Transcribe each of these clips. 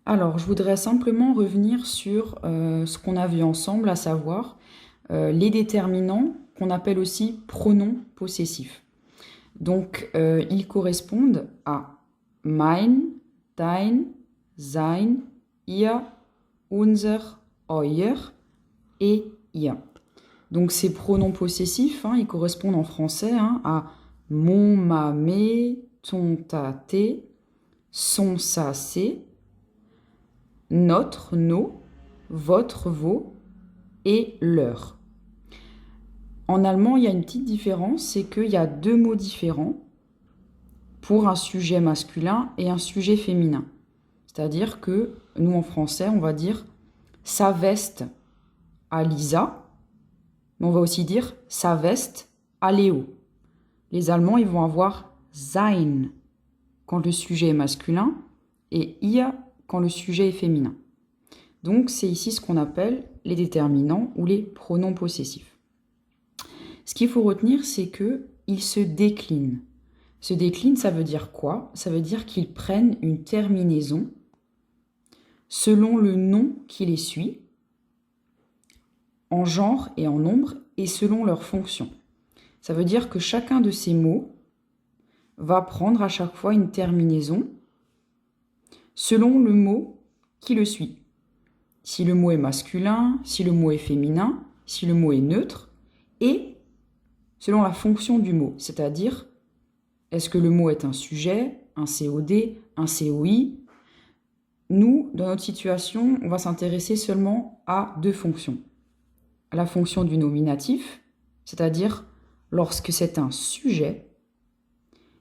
Alors, je voudrais simplement revenir sur ce qu'on a vu ensemble, à savoir les déterminants qu'on appelle aussi pronoms possessifs. Donc, ils correspondent à mein, dein, sein, ihr, unser, euer et ihr. Donc, ces pronoms possessifs, ils correspondent en français à mon, ma, mes, ton, ta, tes, son, sa, c'est, notre, nos, votre, vos et leur. En allemand, il y a une petite différence, c'est qu'il y a deux mots différents pour un sujet masculin et un sujet féminin. C'est-à-dire que nous, en français, on va dire sa veste à Lisa, mais on va aussi dire sa veste à Léo. Les Allemands, ils vont avoir sein quand le sujet est masculin et ihr quand le sujet est féminin. Donc, c'est ici ce qu'on appelle les déterminants ou les pronoms possessifs. Ce qu'il faut retenir, c'est qu'ils se déclinent. Se déclinent, ça veut dire quoi? Ça veut dire qu'ils prennent une terminaison selon le nom qui les suit, en genre et en nombre, et selon leur fonction. Ça veut dire que chacun de ces mots va prendre à chaque fois une terminaison selon le mot qui le suit. Si le mot est masculin, si le mot est féminin, si le mot est neutre, et selon la fonction du mot, c'est-à-dire est-ce que le mot est un sujet, un COD, un COI. Nous, dans notre situation, on va s'intéresser seulement à deux fonctions. À la fonction du nominatif, c'est-à-dire lorsque c'est un sujet,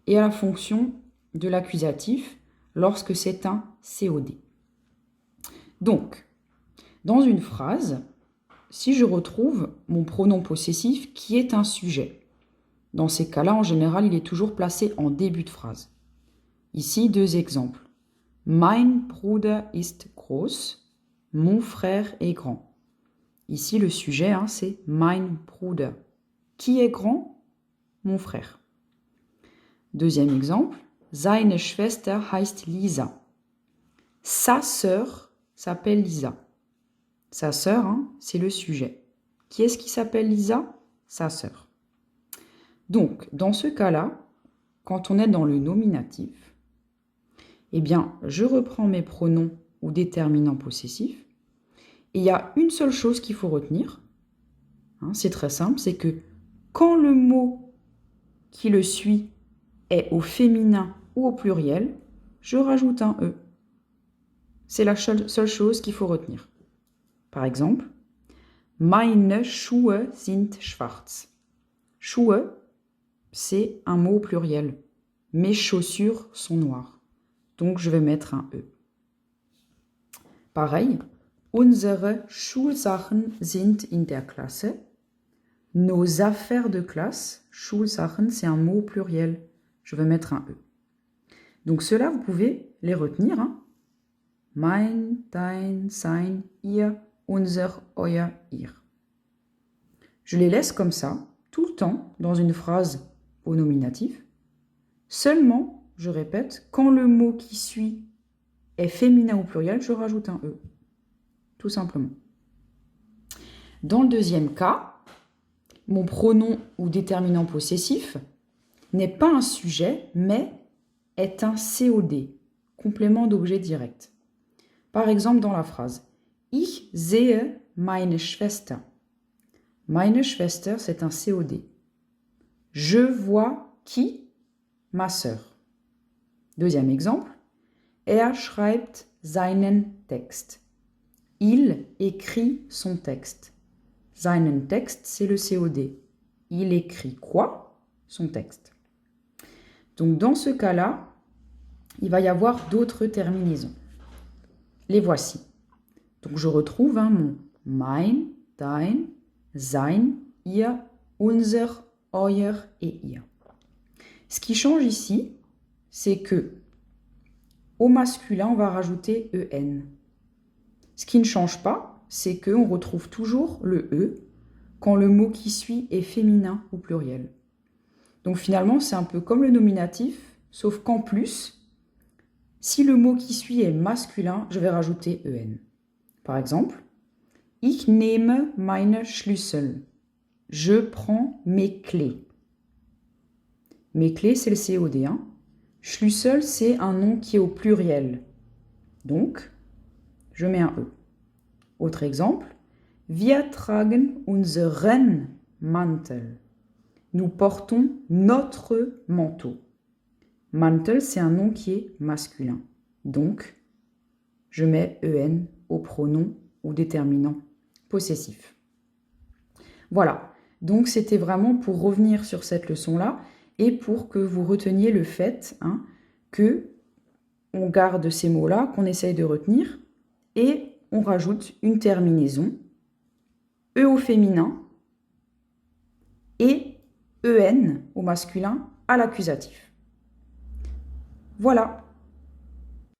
et à la fonction de l'accusatif, lorsque c'est un COD. Donc, dans une phrase, si je retrouve mon pronom possessif qui est un sujet, dans ces cas-là, en général, il est toujours placé en début de phrase. Ici, deux exemples. Mein Bruder ist groß. Mon frère est grand. Ici, le sujet, c'est mein Bruder. Qui est grand? Mon frère. Deuxième exemple. Seine Schwester heißt Lisa. Sa sœur s'appelle Lisa. Sa sœur, c'est le sujet. Qui est-ce qui s'appelle Lisa? Sa sœur. Donc, dans ce cas-là, quand on est dans le nominatif, eh bien, je reprends mes pronoms ou déterminants possessifs. Et il y a une seule chose qu'il faut retenir. C'est très simple, c'est que quand le mot qui le suit est au féminin ou au pluriel, je rajoute un E. C'est la seule chose qu'il faut retenir. Par exemple, meine Schuhe sind schwarz. Schuhe, c'est un mot au pluriel. Mes chaussures sont noires. Donc, je vais mettre un E. Pareil, unsere Schulsachen sind in der Klasse. Nos affaires de classe, Schulsachen, c'est un mot au pluriel. Je vais mettre un E. Donc, ceux-là, vous pouvez les retenir. Mein, dein, sein, ihr, unser, euer, ihr. Je les laisse comme ça, tout le temps, dans une phrase au nominatif. Seulement, je répète, quand le mot qui suit est féminin ou pluriel, je rajoute un E. Tout simplement. Dans le deuxième cas, mon pronom ou déterminant possessif n'est pas un sujet, mais est un COD, complément d'objet direct. Par exemple, dans la phrase « Ich sehe meine Schwester ». Meine Schwester, c'est un COD. Je vois qui? Ma sœur. Deuxième exemple. Er schreibt seinen Text. Il écrit son texte. Seinen Text, c'est le COD. Il écrit quoi? Son texte. Donc, dans ce cas-là, il va y avoir d'autres terminaisons. Les voici. Donc, je retrouve mon mein, dein, sein, ihr, unser, euer et ihr. Ce qui change ici, c'est que au masculin, on va rajouter EN. Ce qui ne change pas, c'est qu'on retrouve toujours le E quand le mot qui suit est féminin ou pluriel. Donc finalement, c'est un peu comme le nominatif, sauf qu'en plus, Si le mot qui suit est masculin, je vais rajouter en. Par exemple, ich nehme meine Schlüssel. Je prends mes clés. Mes clés, c'est le COD. Hein. Schlüssel, c'est un nom qui est au pluriel. Donc, je mets un E. Autre exemple. Wir tragen unseren Mantel. Nous portons notre manteau. Mantel, c'est un nom qui est masculin. Donc, je mets en au pronom ou déterminant possessif. Voilà. Donc, c'était vraiment pour revenir sur cette leçon-là et pour que vous reteniez le fait que on garde ces mots-là, qu'on essaye de retenir, et on rajoute une terminaison, E au féminin, et en au masculin à l'accusatif. Voilà.